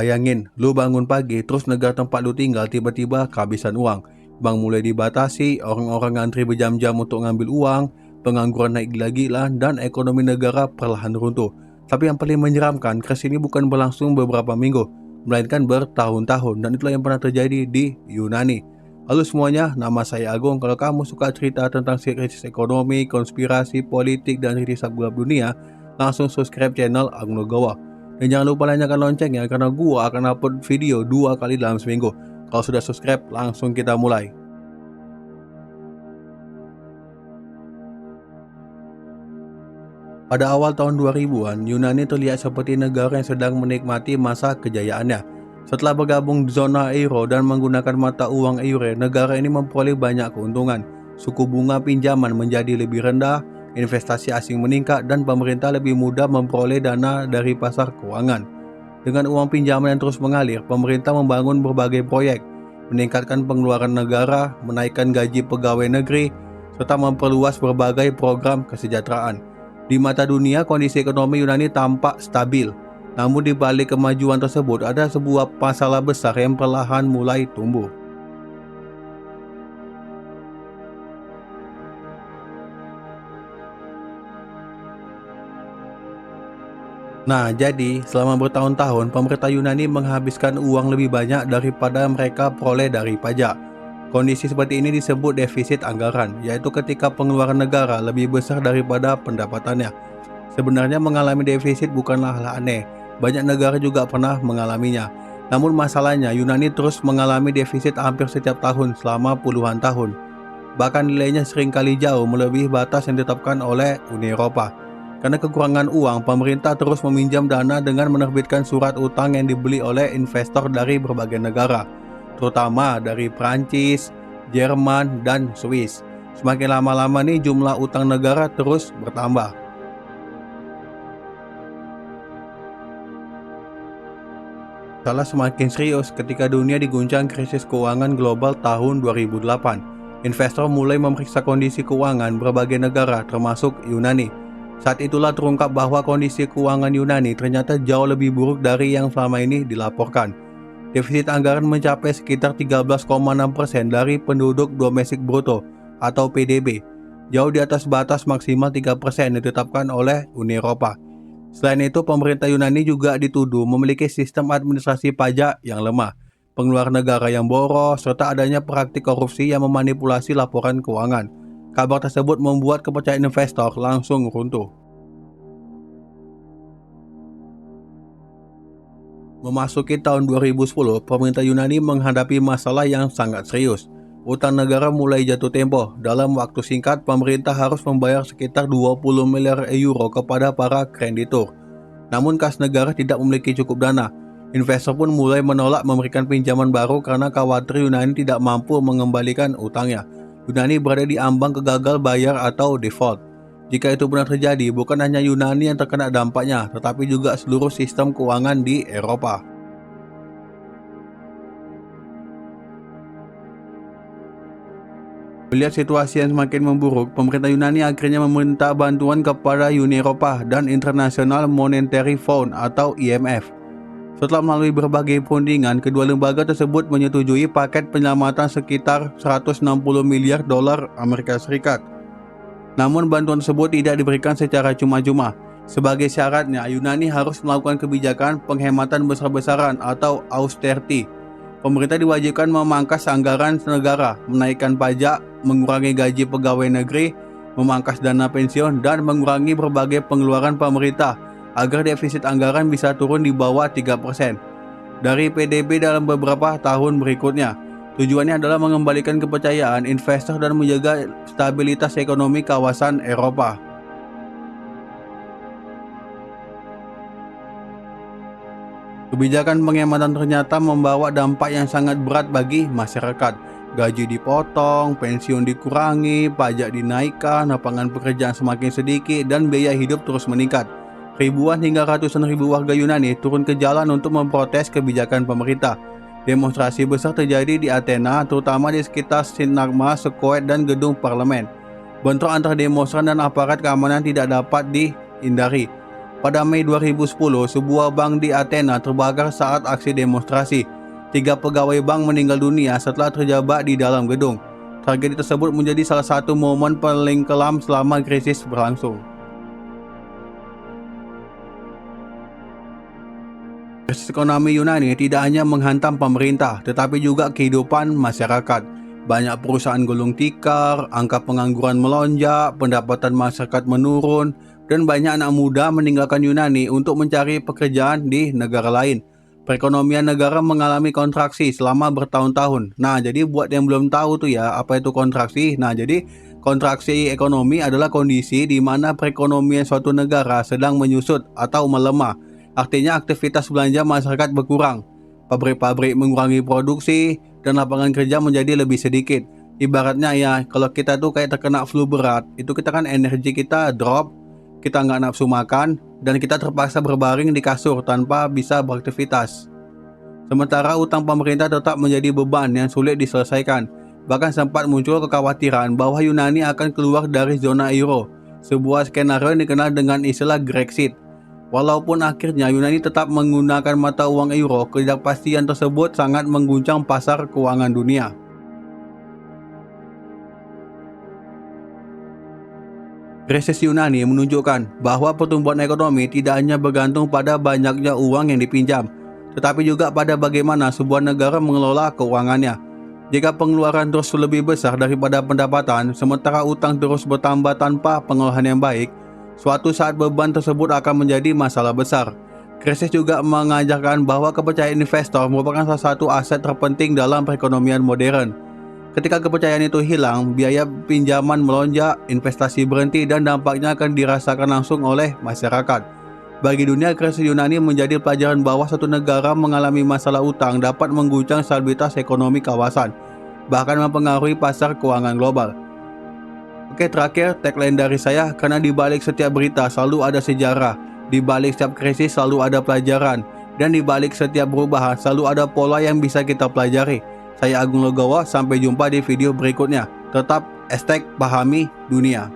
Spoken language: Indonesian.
Bayangin, lu bangun pagi terus negara tempat lu tinggal tiba-tiba kehabisan uang. Bank mulai dibatasi, orang-orang ngantri berjam-jam untuk ngambil uang, pengangguran naik gila-gilaan, dan ekonomi negara perlahan runtuh. Tapi yang paling menyeramkan, krisis ini bukan berlangsung beberapa minggu, melainkan bertahun-tahun, dan itulah yang pernah terjadi di Yunani. Halo semuanya, nama saya Agung. Kalau kamu suka cerita tentang krisis ekonomi, konspirasi, politik, dan hisab gelap dunia, langsung subscribe channel Agung Nugroho. Dan jangan lupa nyalakan loncengnya karena gua akan upload video 2 kali dalam seminggu. Kalau sudah subscribe, langsung kita mulai. Pada awal tahun 2000-an, Yunani terlihat seperti negara yang sedang menikmati masa kejayaannya. Setelah bergabung di zona euro dan menggunakan mata uang euro, negara ini memperoleh banyak keuntungan. Suku bunga pinjaman menjadi lebih rendah, investasi asing meningkat, dan pemerintah lebih mudah memperoleh dana dari pasar keuangan. Dengan uang pinjaman yang terus mengalir, pemerintah membangun berbagai proyek, meningkatkan pengeluaran negara, menaikkan gaji pegawai negeri, serta memperluas berbagai program kesejahteraan. Di mata dunia, kondisi ekonomi Yunani tampak stabil. Namun di balik kemajuan tersebut, ada sebuah masalah besar yang perlahan mulai tumbuh. Nah, jadi selama bertahun-tahun pemerintah Yunani menghabiskan uang lebih banyak daripada mereka peroleh dari pajak. Kondisi seperti ini disebut defisit anggaran, yaitu ketika pengeluaran negara lebih besar daripada pendapatannya. Sebenarnya mengalami defisit bukanlah hal aneh, banyak negara juga pernah mengalaminya. Namun masalahnya Yunani terus mengalami defisit hampir setiap tahun selama puluhan tahun. Bahkan nilainya seringkali jauh melebihi batas yang ditetapkan oleh Uni Eropa. Karena kekurangan uang, pemerintah terus meminjam dana dengan menerbitkan surat utang yang dibeli oleh investor dari berbagai negara, terutama dari Prancis, Jerman, dan Swiss. Semakin lama-lama nih jumlah utang negara terus bertambah. Masalah semakin serius ketika dunia diguncang krisis keuangan global tahun 2008. Investor mulai memeriksa kondisi keuangan berbagai negara termasuk Yunani. Saat itulah terungkap bahwa kondisi keuangan Yunani ternyata jauh lebih buruk dari yang selama ini dilaporkan. Defisit anggaran mencapai sekitar 13,6% dari penduduk domestik bruto atau PDB, jauh di atas batas maksimal 3% yang ditetapkan oleh Uni Eropa. Selain itu, pemerintah Yunani juga dituduh memiliki sistem administrasi pajak yang lemah, pengeluaran negara yang boros, serta adanya praktik korupsi yang memanipulasi laporan keuangan. Kabar tersebut membuat kepercayaan investor langsung runtuh. Memasuki tahun 2010, pemerintah Yunani menghadapi masalah yang sangat serius. Utang negara mulai jatuh tempo. Dalam waktu singkat, pemerintah harus membayar sekitar 20 miliar euro kepada para kreditur. Namun kas negara tidak memiliki cukup dana. Investor pun mulai menolak memberikan pinjaman baru karena khawatir Yunani tidak mampu mengembalikan utangnya. Yunani berada di ambang gagal bayar atau default. Jika itu benar terjadi, bukan hanya Yunani yang terkena dampaknya, tetapi juga seluruh sistem keuangan di Eropa. Melihat situasi yang semakin memburuk, pemerintah Yunani akhirnya meminta bantuan kepada Uni Eropa dan International Monetary Fund atau IMF. Setelah melalui berbagai perundingan, kedua lembaga tersebut menyetujui paket penyelamatan sekitar 160 miliar dolar Amerika Serikat. Namun bantuan tersebut tidak diberikan secara cuma-cuma. Sebagai syaratnya, Yunani harus melakukan kebijakan penghematan besar-besaran atau austerity. Pemerintah diwajibkan memangkas anggaran negara, menaikkan pajak, mengurangi gaji pegawai negeri, memangkas dana pensiun, dan mengurangi berbagai pengeluaran pemerintah agar defisit anggaran bisa turun di bawah 3% dari PDB dalam beberapa tahun berikutnya. Tujuannya adalah mengembalikan kepercayaan investor dan menjaga stabilitas ekonomi kawasan Eropa. Kebijakan penghematan ternyata membawa dampak yang sangat berat bagi masyarakat. Gaji dipotong, pensiun dikurangi, pajak dinaikkan, lapangan pekerjaan semakin sedikit, dan biaya hidup terus meningkat. Ribuan hingga ratusan ribu warga Yunani turun ke jalan untuk memprotes kebijakan pemerintah. Demonstrasi besar terjadi di Athena, terutama di sekitar Sinagma, Square, dan gedung parlemen. Bentrok antara demonstran dan aparat keamanan tidak dapat dihindari. Pada Mei 2010, sebuah bank di Athena terbakar saat aksi demonstrasi. 3 pegawai bank meninggal dunia setelah terjebak di dalam gedung. Tragedi tersebut menjadi salah satu momen paling kelam selama krisis berlangsung. Krisis ekonomi Yunani tidak hanya menghantam pemerintah, tetapi juga kehidupan masyarakat. Banyak perusahaan gulung tikar, angka pengangguran melonjak, pendapatan masyarakat menurun, dan banyak anak muda meninggalkan Yunani untuk mencari pekerjaan di negara lain. Perekonomian negara mengalami kontraksi selama bertahun-tahun. Nah, jadi buat yang belum tahu tuh ya, apa itu kontraksi? Nah, jadi kontraksi ekonomi adalah kondisi di mana perekonomian suatu negara sedang menyusut atau melemah. Artinya aktivitas belanja masyarakat berkurang, pabrik-pabrik mengurangi produksi, dan lapangan kerja menjadi lebih sedikit. Ibaratnya ya, kalau kita tuh kayak terkena flu berat, itu kita kan energi kita drop, kita nggak nafsu makan, dan kita terpaksa berbaring di kasur tanpa bisa beraktivitas. Sementara utang pemerintah tetap menjadi beban yang sulit diselesaikan. Bahkan sempat muncul kekhawatiran bahwa Yunani akan keluar dari zona euro, sebuah skenario yang dikenal dengan istilah Grexit. Walaupun akhirnya Yunani tetap menggunakan mata uang euro, ketidakpastian tersebut sangat mengguncang pasar keuangan dunia. Krisis Yunani menunjukkan bahwa pertumbuhan ekonomi tidak hanya bergantung pada banyaknya uang yang dipinjam, tetapi juga pada bagaimana sebuah negara mengelola keuangannya. Jika pengeluaran terus lebih besar daripada pendapatan, sementara utang terus bertambah tanpa pengelolaan yang baik, suatu saat beban tersebut akan menjadi masalah besar. Krisis juga mengajarkan bahwa kepercayaan investor merupakan salah satu aset terpenting dalam perekonomian modern. Ketika kepercayaan itu hilang, biaya pinjaman melonjak, investasi berhenti, dan dampaknya akan dirasakan langsung oleh masyarakat. Bagi dunia, krisis Yunani menjadi pelajaran bahwa satu negara mengalami masalah utang dapat mengguncang stabilitas ekonomi kawasan, bahkan mempengaruhi pasar keuangan global. Oke, terakhir tagline dari saya, karena di balik setiap berita selalu ada sejarah, di balik setiap krisis selalu ada pelajaran, dan di balik setiap perubahan selalu ada pola yang bisa kita pelajari. Saya Agung Logowo, sampai jumpa di video berikutnya. Tetap #pahami dunia.